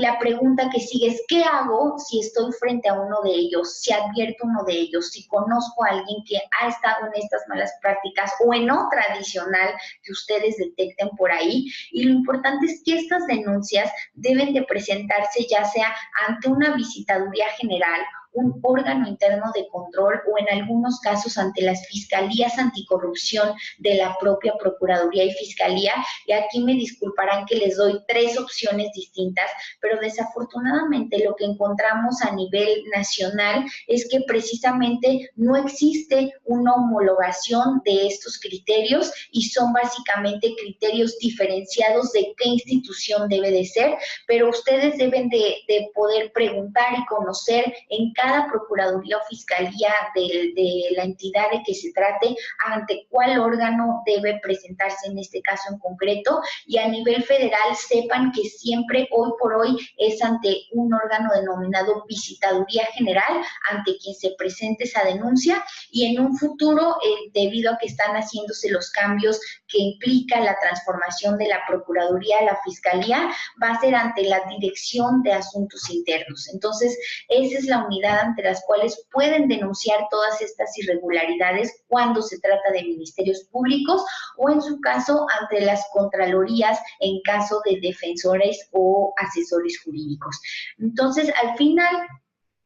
La pregunta que sigue es, ¿qué hago si estoy frente a uno de ellos, si advierto uno de ellos, si conozco a alguien que ha estado en estas malas prácticas o en otra adicional que ustedes detecten por ahí? Y lo importante es que estas denuncias deben de presentarse ya sea ante una visitaduría general, un órgano interno de control o en algunos casos ante las fiscalías anticorrupción de la propia Procuraduría y Fiscalía. Y aquí me disculparán que les doy 3 opciones distintas, pero desafortunadamente lo que encontramos a nivel nacional es que precisamente no existe una homologación de estos criterios y son básicamente criterios diferenciados de qué institución debe de ser, pero ustedes deben de poder preguntar y conocer en cada procuraduría o fiscalía de la entidad de que se trate ante cuál órgano debe presentarse en este caso en concreto, y a nivel federal sepan que siempre hoy por hoy es ante un órgano denominado visitaduría general ante quien se presente esa denuncia, y en un futuro debido a que están haciéndose los cambios que implica la transformación de la procuraduría a la fiscalía, va a ser ante la Dirección de Asuntos Internos. Entonces, esa es la unidad ante las cuales pueden denunciar todas estas irregularidades cuando se trata de ministerios públicos o en su caso ante las contralorías en caso de defensores o asesores jurídicos. Entonces, al final,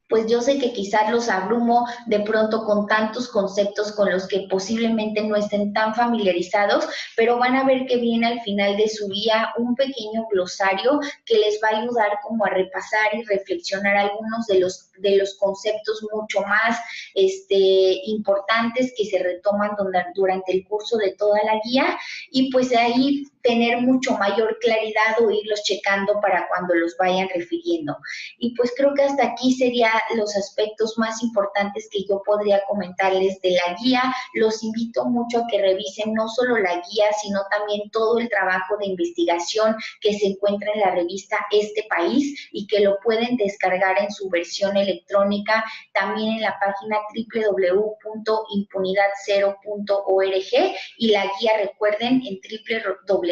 pues yo sé que quizás los abrumo de pronto con tantos conceptos con los que posiblemente no estén tan familiarizados, pero van a ver que viene al final de su guía un pequeño glosario que les va a ayudar como a repasar y reflexionar algunos de los conceptos mucho más importantes que se retoman durante el curso de toda la guía, y pues de ahí tener mucho mayor claridad o irlos checando para cuando los vayan refiriendo. Y pues creo que hasta aquí serían los aspectos más importantes que yo podría comentarles de la guía. Los invito mucho a que revisen no solo la guía, sino también todo el trabajo de investigación que se encuentra en la revista Este País y que lo pueden descargar en su versión electrónica también en la página www.impunidad0.org y la guía, recuerden, en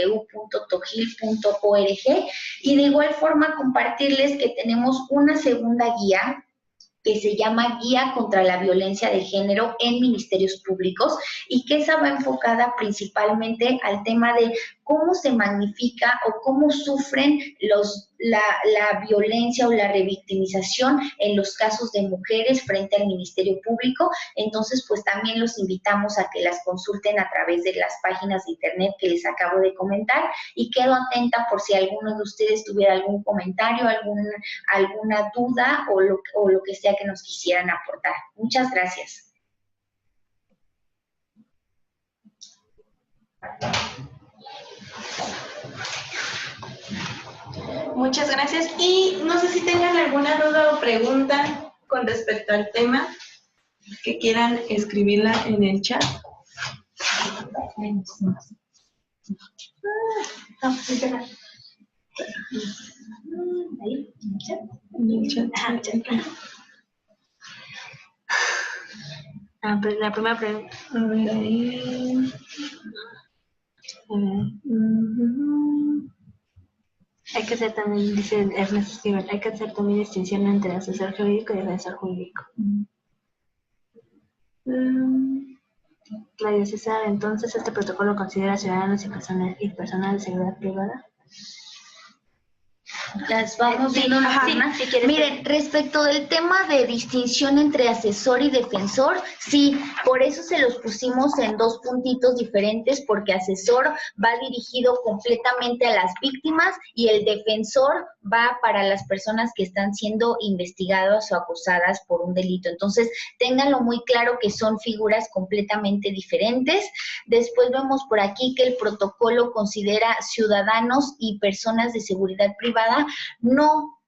www.togil.org. Y de igual forma compartirles que tenemos una segunda guía que se llama Guía contra la Violencia de Género en Ministerios Públicos, y que esa va enfocada principalmente al tema de cómo se magnifica o cómo sufren la violencia o la revictimización en los casos de mujeres frente al Ministerio Público. Entonces, pues también los invitamos a que las consulten a través de las páginas de internet que les acabo de comentar, y quedo atenta por si alguno de ustedes tuviera algún comentario, alguna duda o lo que sea que nos quisieran aportar. Muchas gracias.
Muchas gracias. Y no sé si tengan alguna duda o pregunta con respecto al tema, que quieran escribirla en el chat. Ahí, en el chat.
Pues la primera pregunta.
A ver, ahí.
Hay que hacer también, dice Ernesto Esquivel, hay que hacer también distinción entre asesor jurídico y defensor jurídico. Claudia César, entonces, ¿este protocolo considera ciudadanos y personal de seguridad privada?
Las vamos viendo.
Si quieres.
Miren, respecto del tema de distinción entre asesor y defensor, sí, por eso se los pusimos en 2 puntitos diferentes, porque asesor va dirigido completamente a las víctimas y el defensor va para las personas que están siendo investigadas o acusadas por un delito. Entonces, ténganlo muy claro que son figuras completamente diferentes. Después vemos por aquí que el protocolo considera ciudadanos y personas de seguridad privada. No,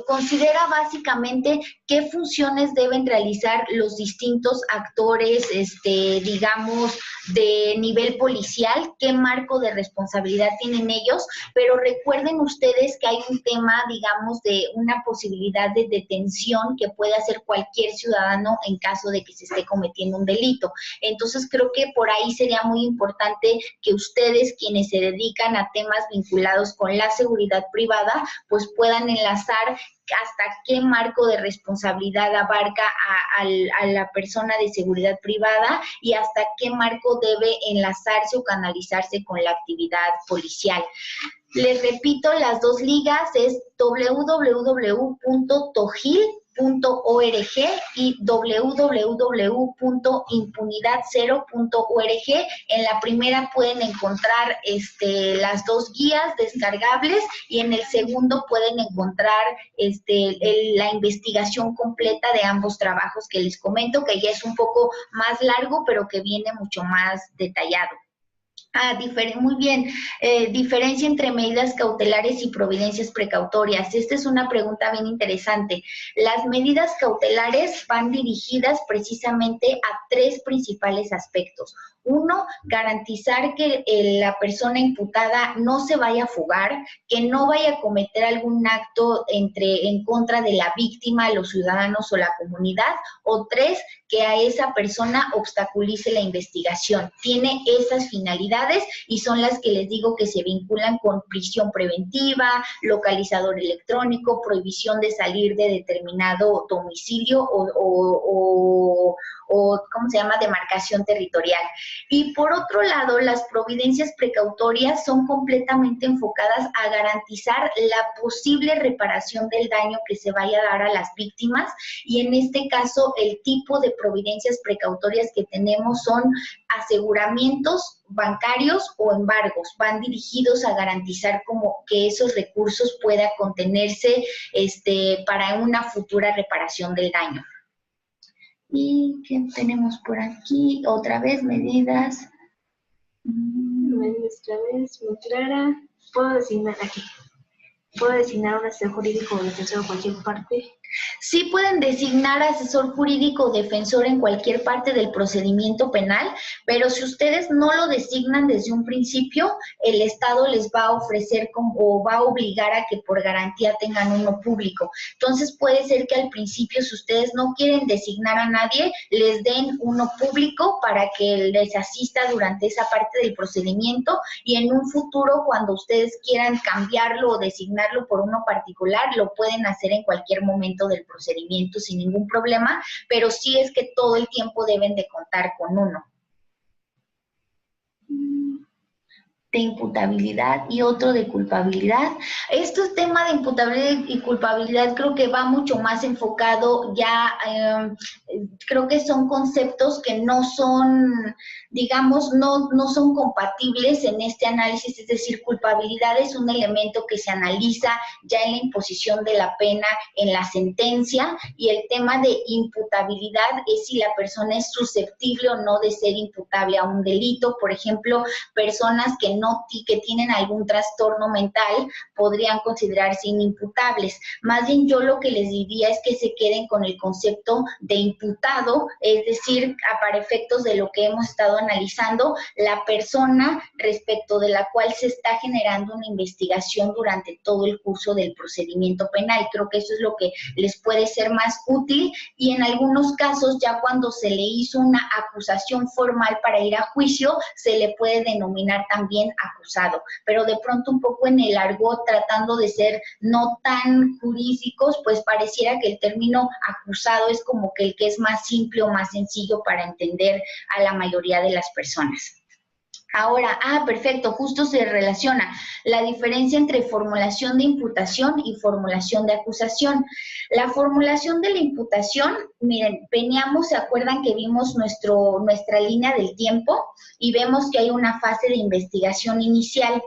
considera básicamente qué funciones deben realizar los distintos actores, digamos, de nivel policial, qué marco de responsabilidad tienen ellos, pero recuerden ustedes que hay un tema, digamos, de una posibilidad de detención que puede hacer cualquier ciudadano en caso de que se esté cometiendo un delito. Entonces, creo que por ahí sería muy importante que ustedes, quienes se dedican a temas vinculados con la seguridad privada, pues puedan enlazar hasta qué marco de responsabilidad abarca a la persona de seguridad privada y hasta qué marco debe enlazarse o canalizarse con la actividad policial. Les repito, las dos ligas es www.tojil.org y www.impunidad0.org. En la primera pueden encontrar las dos guías descargables y en el segundo pueden encontrar la investigación completa de ambos trabajos que les comento, que ya es un poco más largo, pero que viene mucho más detallado. Muy bien, diferencia entre medidas cautelares y providencias precautorias. Esta es una pregunta bien interesante. Las medidas cautelares van dirigidas precisamente a tres principales aspectos. Uno, garantizar que la persona imputada no se vaya a fugar, que no vaya a cometer algún acto en contra de la víctima, los ciudadanos o la comunidad. O tres, que a esa persona obstaculice la investigación. Tiene esas finalidades y son las que les digo que se vinculan con prisión preventiva, localizador electrónico, prohibición de salir de determinado domicilio o ¿cómo se llama?, demarcación territorial. Y por otro lado, las providencias precautorias son completamente enfocadas a garantizar la posible reparación del daño que se vaya a dar a las víctimas, y en este caso el tipo de providencias precautorias que tenemos son aseguramientos bancarios o embargos. Van dirigidos a garantizar como que esos recursos puedan contenerse para una futura reparación del daño. ¿Y qué tenemos por aquí? Otra vez, medidas.
Medidas otra vez, muy clara. Puedo designar aquí. ¿Puedo designar un asesor jurídico o defensor en cualquier parte?
Sí pueden designar asesor jurídico o defensor en cualquier parte del procedimiento penal, pero si ustedes no lo designan desde un principio, el Estado les va a ofrecer o va a obligar a que por garantía tengan uno público. Entonces puede ser que al principio, si ustedes no quieren designar a nadie, les den uno público para que les asista durante esa parte del procedimiento, y en un futuro, cuando ustedes quieran cambiarlo o designarlo por uno particular, lo pueden hacer en cualquier momento del procedimiento sin ningún problema, pero sí es que todo el tiempo deben de contar con uno. De imputabilidad y otro de culpabilidad. Este tema de imputabilidad y culpabilidad creo que va mucho más enfocado ya, creo que son conceptos que no son, digamos, no son compatibles en este análisis. Es decir, culpabilidad es un elemento que se analiza ya en la imposición de la pena, en la sentencia, y el tema de imputabilidad es si la persona es susceptible o no de ser imputable a un delito. Por ejemplo, personas que tienen algún trastorno mental podrían considerarse inimputables. Más bien, yo lo que les diría es que se queden con el concepto de imputado, es decir, para efectos de lo que hemos estado analizando, la persona respecto de la cual se está generando una investigación durante todo el curso del procedimiento penal. Creo que eso es lo que les puede ser más útil, y en algunos casos, ya cuando se le hizo una acusación formal para ir a juicio, se le puede denominar también acusado, pero de pronto un poco en el argot, tratando de ser no tan jurídicos, pues pareciera que el término acusado es como que el que es más simple o más sencillo para entender a la mayoría de las personas. Ahora, perfecto, justo se relaciona la diferencia entre formulación de imputación y formulación de acusación. La formulación de la imputación, miren, ¿se acuerdan que vimos nuestra línea del tiempo? Y vemos que hay una fase de investigación inicial.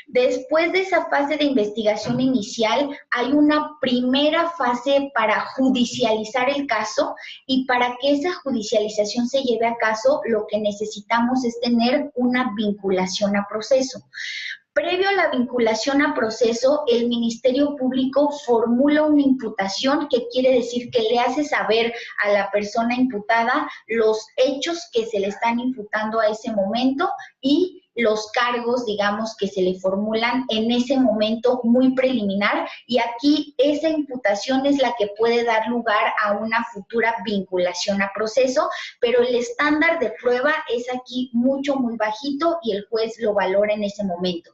Después de esa fase de investigación inicial, hay una primera fase para judicializar el caso, y para que esa judicialización se lleve a cabo, lo que necesitamos es tener una vinculación a proceso. Previo a la vinculación a proceso, el Ministerio Público formula una imputación, que quiere decir que le hace saber a la persona imputada los hechos que se le están imputando a ese momento y los cargos, digamos, que se le formulan en ese momento muy preliminar, y aquí esa imputación es la que puede dar lugar a una futura vinculación a proceso, pero el estándar de prueba es aquí muy bajito y el juez lo valora en ese momento.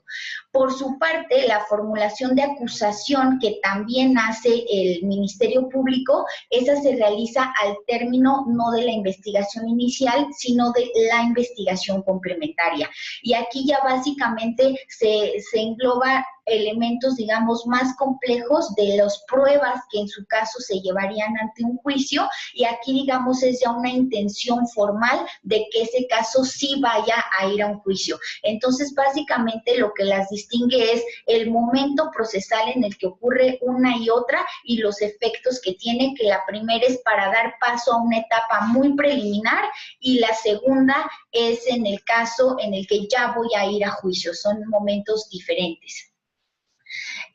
Por su parte, la formulación de acusación que también hace el Ministerio Público, esa se realiza al término no de la investigación inicial, sino de la investigación complementaria. Y aquí ya básicamente se engloba elementos, digamos, más complejos de las pruebas que en su caso se llevarían ante un juicio, y aquí, digamos, es ya una intención formal de que ese caso sí vaya a ir a un juicio. Entonces, básicamente lo que las distingue es el momento procesal en el que ocurre una y otra y los efectos que tiene, que la primera es para dar paso a una etapa muy preliminar y la segunda es en el caso en el que ya voy a ir a juicio. Son momentos diferentes.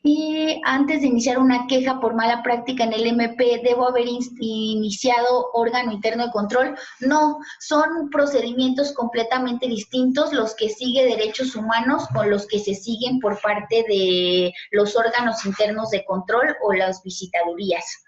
Y antes de iniciar una queja por mala práctica en el MP, ¿debo haber iniciado órgano interno de control? No, son procedimientos completamente distintos los que sigue Derechos Humanos con los que se siguen por parte de los órganos internos de control o las visitadurías.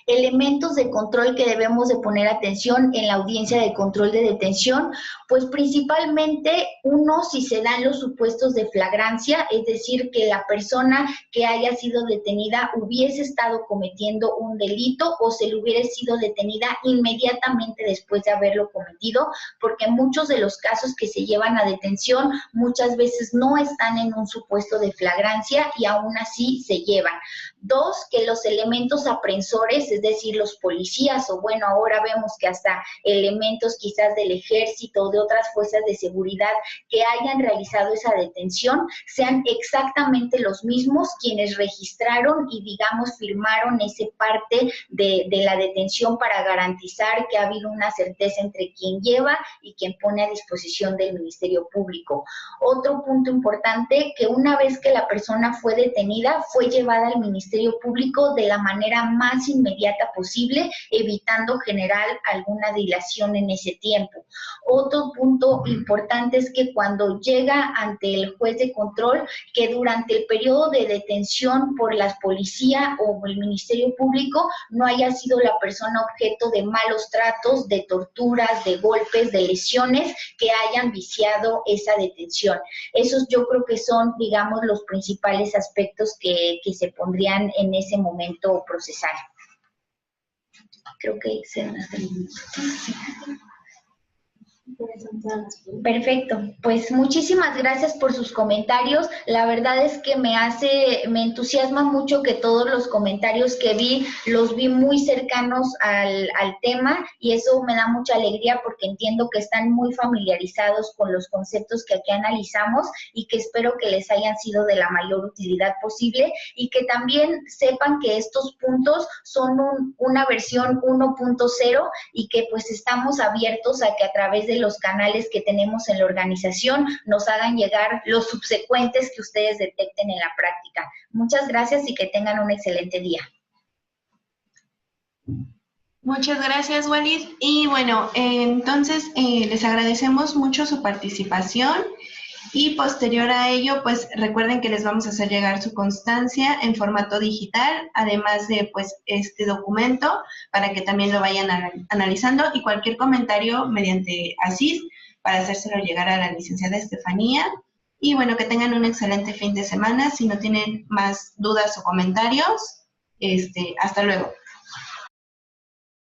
Elementos de control que debemos de poner atención en la audiencia de control de detención, pues principalmente uno, si se dan los supuestos de flagrancia, es decir, que la persona que haya sido detenida hubiese estado cometiendo un delito o se le hubiera sido detenida inmediatamente después de haberlo cometido, porque muchos de los casos que se llevan a detención muchas veces no están en un supuesto de flagrancia y aún así se llevan. Dos, que los elementos aprensores, es decir, los policías, o bueno, ahora vemos que hasta elementos quizás del ejército o de otras fuerzas de seguridad que hayan realizado esa detención, sean exactamente los mismos quienes registraron y, digamos, firmaron ese parte de la detención para garantizar que ha habido una certeza entre quien lleva y quien pone a disposición del Ministerio Público. Otro punto importante, que una vez que la persona fue detenida, fue llevada al Ministerio Público de la manera más inmediata posible, evitando generar alguna dilación en ese tiempo. Otro punto importante es que cuando llega ante el juez de control, que durante el periodo de detención por la policía o el Ministerio Público no haya sido la persona objeto de malos tratos, de torturas, de golpes, de lesiones que hayan viciado esa detención. Esos yo creo que son, digamos, los principales aspectos que se pondrían en ese momento procesal. Creo que se van a hacer. Perfecto, pues muchísimas gracias por sus comentarios. La verdad es que me entusiasma mucho que todos los comentarios que vi, los vi muy cercanos al tema, y eso me da mucha alegría porque entiendo que están muy familiarizados con los conceptos que aquí analizamos y que espero que les hayan sido de la mayor utilidad posible, y que también sepan que estos puntos son una versión 1.0 y que pues estamos abiertos a que a través de los canales que tenemos en la organización nos hagan llegar los subsecuentes que ustedes detecten en la práctica. Muchas gracias y que tengan un excelente día.
Muchas gracias, Walid. Y bueno, entonces les agradecemos mucho su participación, y posterior a ello, pues recuerden que les vamos a hacer llegar su constancia en formato digital, además de pues este documento, para que también lo vayan analizando, y cualquier comentario mediante Asís para hacérselo llegar a la licenciada Estefanía. Y bueno, que tengan un excelente fin de semana. Si no tienen más dudas o comentarios, hasta luego.